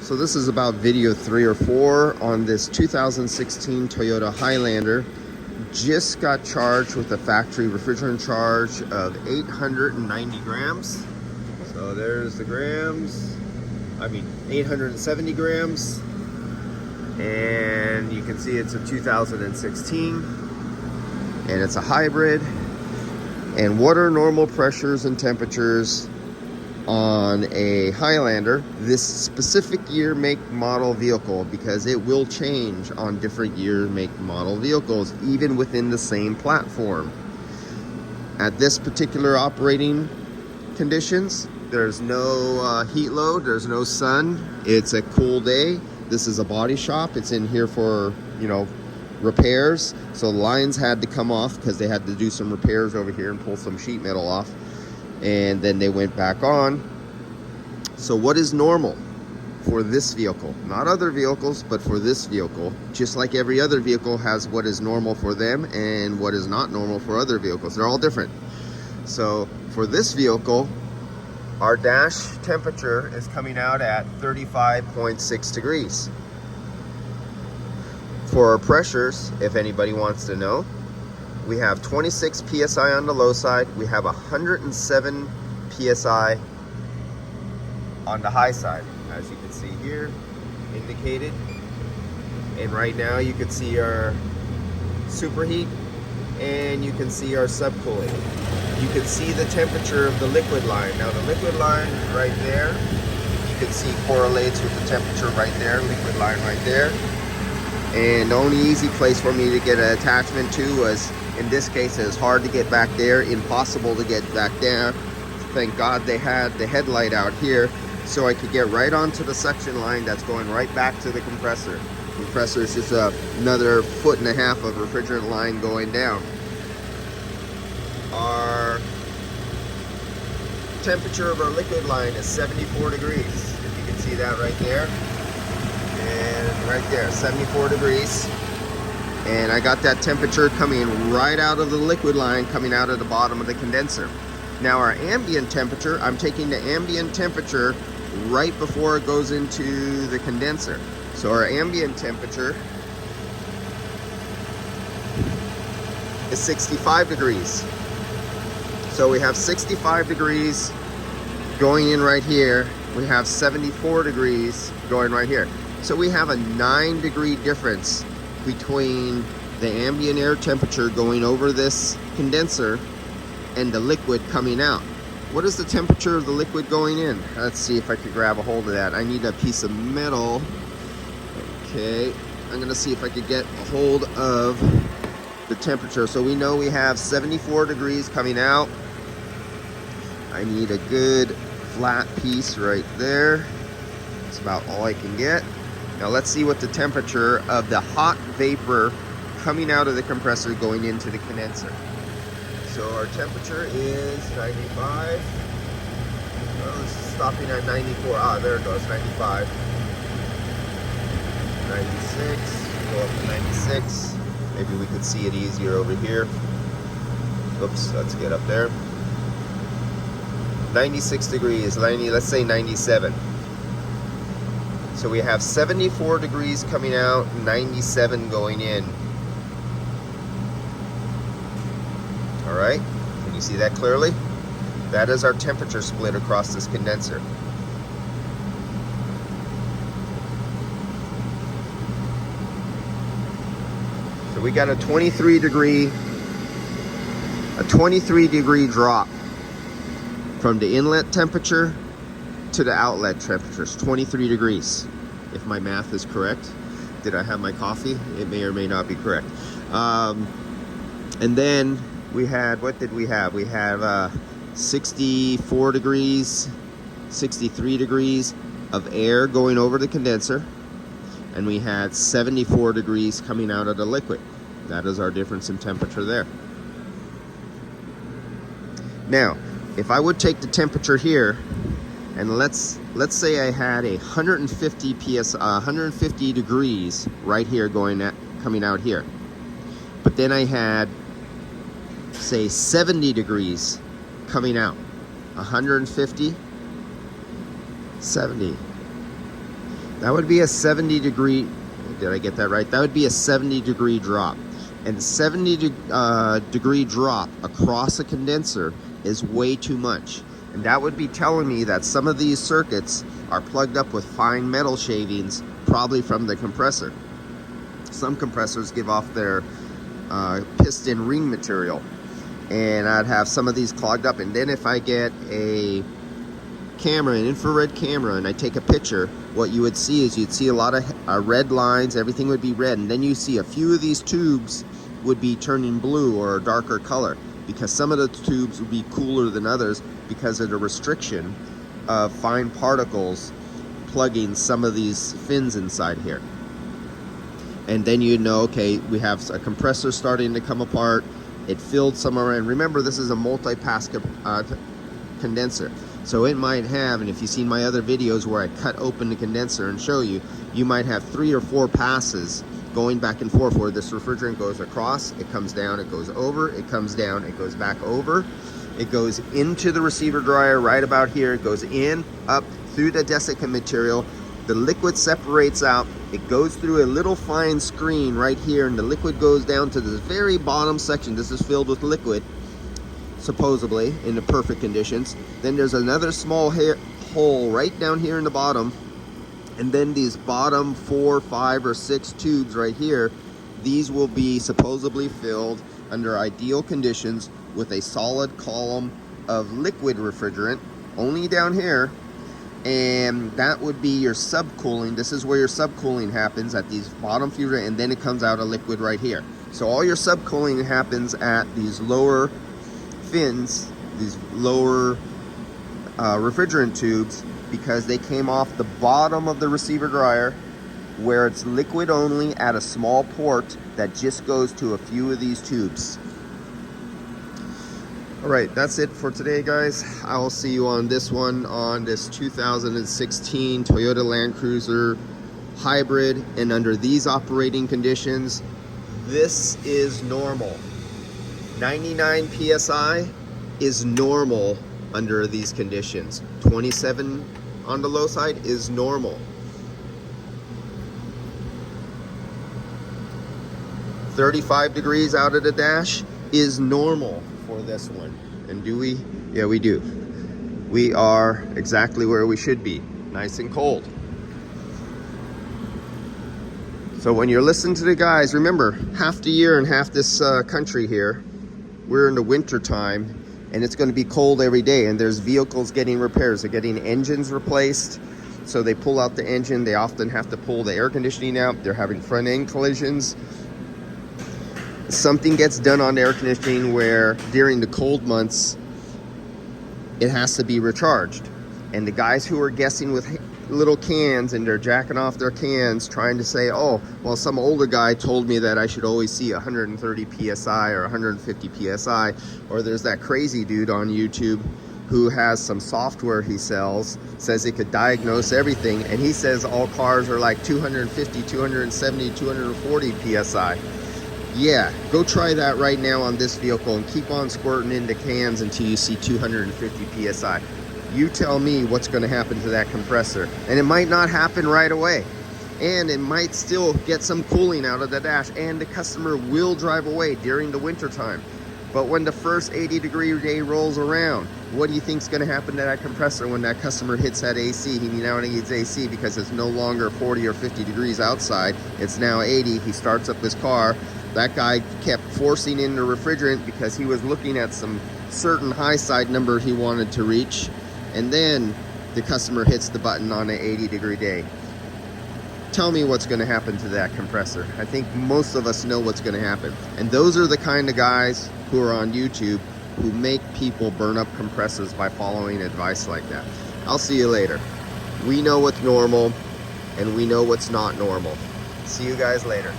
So this is about video 3 or 4 on this 2016 Toyota Highlander. Just got charged with a factory refrigerant charge of 890 grams. So there's the grams. 870 grams. And you can see it's a 2016. And it's a hybrid. And what are normal pressures and temperatures on a Highlander, this specific year, make, model vehicle, because it will change on different year, make, model vehicles, even within the same platform. At this particular operating conditions, there's no heat load, there's no sun, it's a cool day. This is a body shop. It's in here for, repairs. So the lines had to come off because they had to do some repairs over here and pull some sheet metal off. And then they went back on. So what is normal for this vehicle? Not other vehicles, but for this vehicle, just like every other vehicle has what is normal for them and what is not normal for other vehicles. They're all different. So for this vehicle, our dash temperature is coming out at 35.6 degrees. For our pressures, if anybody wants to know, we have 26 PSI on the low side. We have 107 PSI on the high side, as you can see here, indicated. And right now you can see our superheat and you can see our subcooling. You can see the temperature of the liquid line. Now the liquid line right there, you can see correlates with the temperature right there, liquid line right there. And the only easy place for me to get an attachment to was, in this case, it's hard to get back there, impossible to get back there. Thank God they had the headlight out here so I could get right onto the suction line that's going right back to the compressor. The compressor is just another 1.5 foot of refrigerant line going down. Our temperature of our liquid line is 74 degrees. If you can see that right there. And right there, 74 degrees. And I got that temperature coming right out of the liquid line, coming out of the bottom of the condenser. Now our ambient temperature, I'm taking the ambient temperature right before it goes into the condenser. So our ambient temperature is 65 degrees. So we have 65 degrees going in right here. We have 74 degrees going right here. So we have a 9-degree difference between the ambient air temperature going over this condenser and the liquid coming out. What is the temperature of the liquid going in? Let's see if I could grab a hold of that. I need a piece of metal. Okay, I'm gonna see if I could get a hold of the temperature. So we know we have 74 degrees coming out. I need a good flat piece right there. That's about all I can get. Now let's see what the temperature of the hot vapor coming out of the compressor going into the condenser. So our temperature is 95. Oh, this is stopping at 94. Ah, there it goes, 95. 96, go up to 96. Maybe we could see it easier over here. Oops, let's get up there. 96 degrees, let's say 97. So we have 74 degrees coming out, 97 going in. All right, can you see that clearly? That is our temperature split across this condenser. So we got a 23 degree drop from the inlet temperature to the outlet temperature. It's 23 degrees, if my math is correct. Did I have my coffee? It may or may not be correct. And then we had, what did we have? We have 64 degrees, 63 degrees of air going over the condenser, and we had 74 degrees coming out of the liquid. That is our difference in temperature there. Now, if I would take the temperature here, and let's say I had 150 degrees right here coming out here, but then I had, say, 70 degrees coming out. 150, 70. That would be a 70 degree, did I get that right? That would be a 70 degree drop. And 70 degree drop across a condenser is way too much. And that would be telling me that some of these circuits are plugged up with fine metal shavings, probably from the compressor. Some compressors give off their piston ring material, and I'd have some of these clogged up. And then if I get a camera, an infrared camera, and I take a picture, what you would see is you'd see a lot of red lines, everything would be red, and then you see a few of these tubes would be turning blue or a darker color, because some of the tubes would be cooler than others because of the restriction of fine particles plugging some of these fins inside here. And then you know, okay, we have a compressor starting to come apart, it filled somewhere in. Remember, this is a multi-pass condenser. So it might have, and if you've seen my other videos where I cut open the condenser and show you, you might have 3 or 4 passes going back and forth where this refrigerant goes across, it comes down, it goes over, it comes down, it goes back over, it goes into the receiver dryer right about here, it goes in, up, through the desiccant material, the liquid separates out, it goes through a little fine screen right here, and the liquid goes down to this very bottom section. This is filled with liquid, supposedly in the perfect conditions. Then there's another small hole right down here in the bottom, and then these bottom 4, 5, or 6 tubes right here, these will be supposedly filled under ideal conditions with a solid column of liquid refrigerant only down here, and that would be your subcooling. This is where your subcooling happens, at these bottom few, and then it comes out a liquid right here. So all your subcooling happens at these lower fins, these lower refrigerant tubes, because they came off the bottom of the receiver dryer where it's liquid only at a small port that just goes to a few of these tubes. All right, that's it for today, guys. I will see you on this one, on this 2016 Toyota Land Cruiser Hybrid. And under these operating conditions, this is normal. 99 PSI is normal under these conditions. 27 on the low side is normal. 35 degrees out of the dash is normal for this one. And do we? Yeah, we do. We are exactly where we should be, nice and cold. So when you're listening to the guys, remember, half the year and half this country here, we're in the winter time, and it's going to be cold every day, and there's vehicles getting repairs. They're getting engines replaced, so they pull out the engine. They often have to pull the air conditioning out. They're having front end collisions. Something gets done on the air conditioning where during the cold months it has to be recharged, and the guys who are guessing with little cans and they're jacking off their cans trying to say, oh, well, some older guy told me that I should always see 130 psi or 150 psi, or there's that crazy dude on YouTube who has some software he sells, says it could diagnose everything, and he says all cars are like 250, 270, 240 psi. Yeah, go try that right now on this vehicle and keep on squirting into cans until you see 250 psi. You tell me what's going to happen to that compressor. And it might not happen right away, and it might still get some cooling out of the dash, and the customer will drive away during the winter time. But when the first 80-degree day rolls around, what do you think is going to happen to that compressor when that customer hits that AC? He now needs AC because it's no longer 40 or 50 degrees outside. It's now 80. He starts up his car. That guy kept forcing in the refrigerant because he was looking at some certain high side number he wanted to reach. And then the customer hits the button on an 80-degree day. Tell me what's going to happen to that compressor. I think most of us know what's going to happen. And those are the kind of guys who are on YouTube who make people burn up compressors by following advice like that. I'll see you later. We know what's normal, and we know what's not normal. See you guys later.